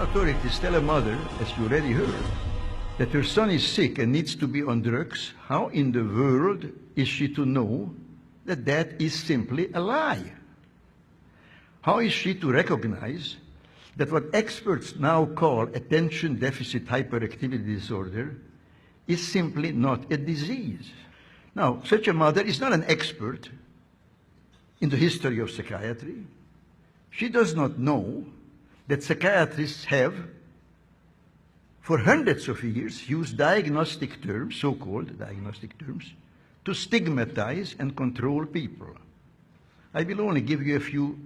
authorities tell a mother, as you already heard, that her son is sick and needs to be on drugs, how in the world is she to know that that is simply a lie? How is she to recognize that what experts now call attention deficit hyperactivity disorder is simply not a disease? Now, such a mother is not an expert in the history of psychiatry. She does not know that psychiatrists have, for hundreds of years, used diagnostic terms, so-called diagnostic terms, to stigmatize and control people. I will only give you a few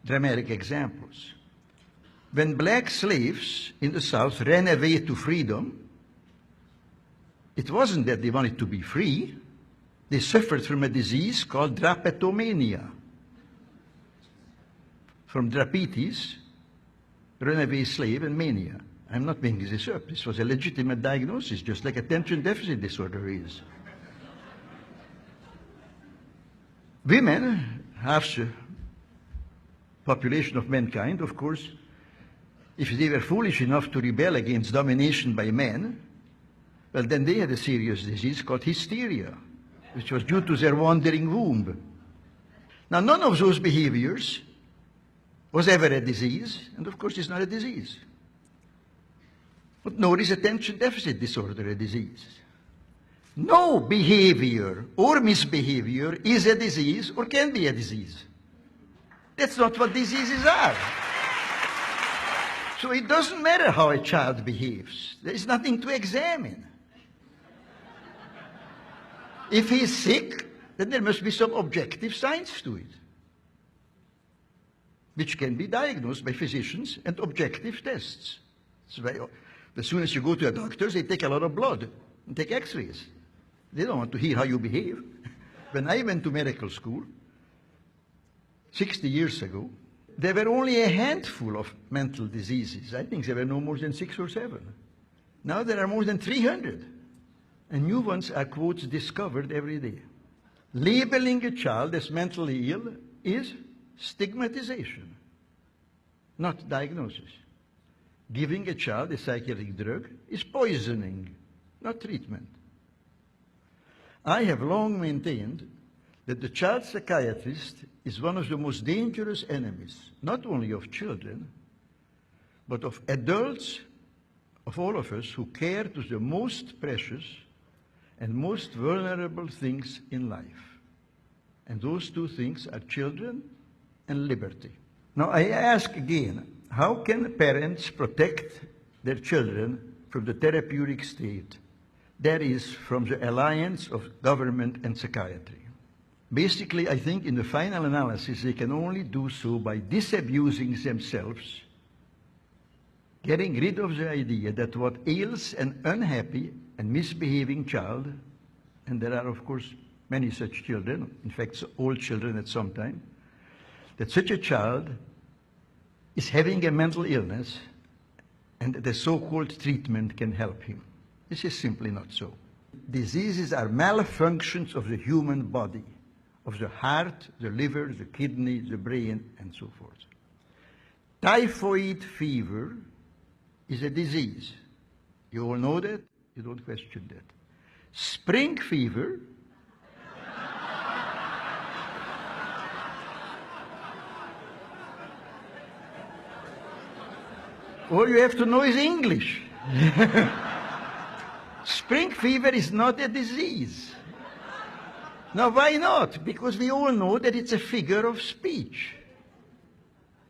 dramatic examples. When black slaves in the South ran away to freedom, it wasn't that they wanted to be free. They suffered from a disease called drapetomania. From drapetes, runaway slave, and mania. I'm not making this up. This was a legitimate diagnosis, just like attention deficit disorder is. Women, half the population of mankind, of course, if they were foolish enough to rebel against domination by men, well, then they had a serious disease called hysteria, which was due to their wandering womb. Now, none of those behaviors was ever a disease, and of course it's not a disease. But nor is attention deficit disorder a disease. No behavior or misbehavior is a disease or can be a disease. That's not what diseases are. So it doesn't matter how a child behaves. There is nothing to examine. If he's sick, then there must be some objective science to it, which can be diagnosed by physicians and objective tests. So as soon as you go to a doctor, they take a lot of blood and take x-rays. They don't want to hear how you behave. When I went to medical school 60 years ago, there were only a handful of mental diseases. I think there were no more than 6 or 7. Now there are more than 300. And new ones are, quotes, discovered every day. Labeling a child as mentally ill is stigmatization, not diagnosis. Giving a child a psychiatric drug is poisoning, not treatment. I have long maintained that the child psychiatrist is one of the most dangerous enemies, not only of children, but of adults, of all of us who care to the most precious and most vulnerable things in life. And those two things are children and liberty. Now I ask again, how can parents protect their children from the therapeutic state, that is, from the alliance of government and psychiatry? Basically, I think in the final analysis, they can only do so by disabusing themselves, getting rid of the idea that what ails an unhappy and misbehaving child, and there are, of course, many such children, in fact, all children at some time, that such a child is having a mental illness and that the so-called treatment can help him. This is simply not so. Diseases are malfunctions of the human body, of the heart, the liver, the kidney, the brain, and so forth. Typhoid fever is a disease. You all know that? You don't question that. Spring fever all you have to know is English. Spring fever is not a disease. Now, why not? Because we all know that it's a figure of speech,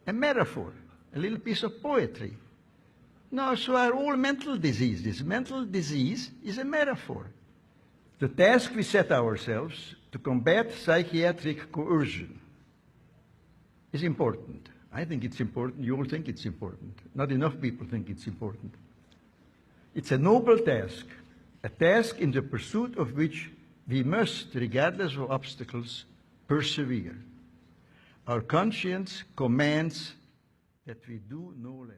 a metaphor, a little piece of poetry. No, so are all mental diseases. Mental disease is a metaphor. The task we set ourselves to combat psychiatric coercion is important. I think it's important. You all think it's important. Not enough people think it's important. It's a noble task, a task in the pursuit of which we must, regardless of obstacles, persevere. Our conscience commands that we do no less.